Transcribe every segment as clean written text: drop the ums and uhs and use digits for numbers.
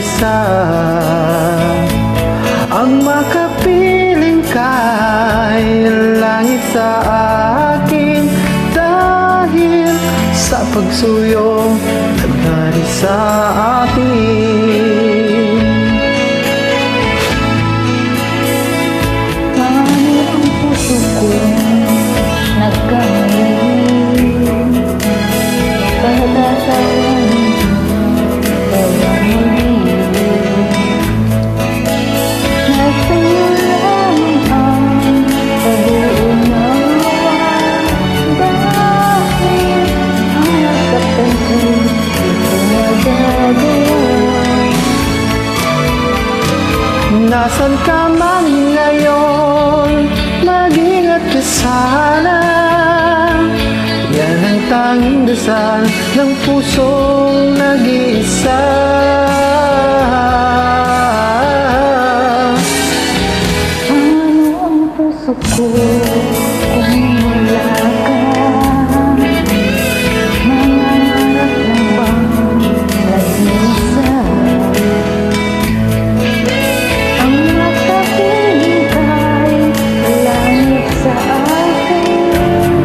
mag-isa. Ang makapiling kay langit sa akin, dahil sa pagsuyo naghari sa akin. Paano ang puso ko nagkamali? Pagkatawanin walang muli. Nasa'yo lamang ang pag-uunawa, dahil ang nasaktan ko'y di ko magagawa. Nasaan ka man ngayon, mag-ingat ka sana. Yan ang tanging dasal ng pusong nag-iisa. Paano ang puso ko kung wala ka? Nangangarap lang bang nag-iisa? Ang makapiling kay langit sa akin,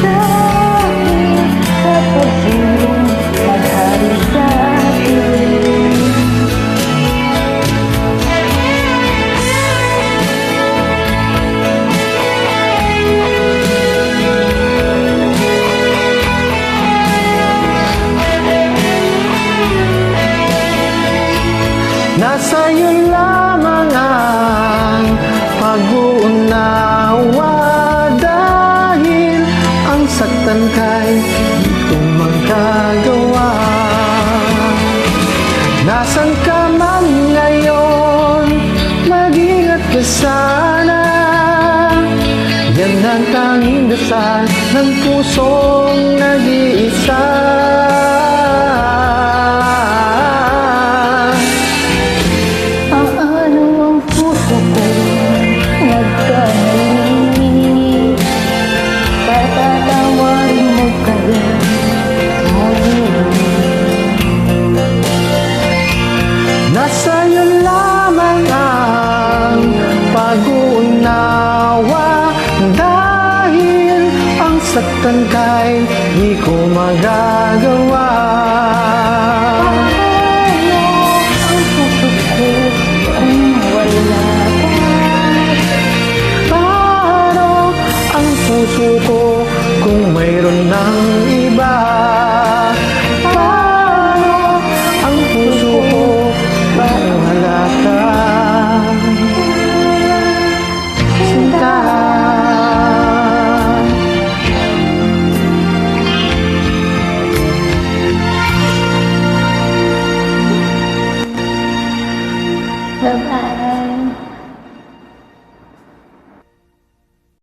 dahil sa pagsulong naghari sa akin. Nasa iyo lamang ang pag-uunawa, dahil ang saktan kay di ko magagawa. Nasaan ka man ngayon, mag-ingat ka sana. Yan ang tanging dasal ng pusong nag-iisa. Paano ang puso ko nagkamali? Patatawarin mo kaya muli. Nasa iyo lamang ang pag-uunawa, dahil ang saktan kay di ko magagawa.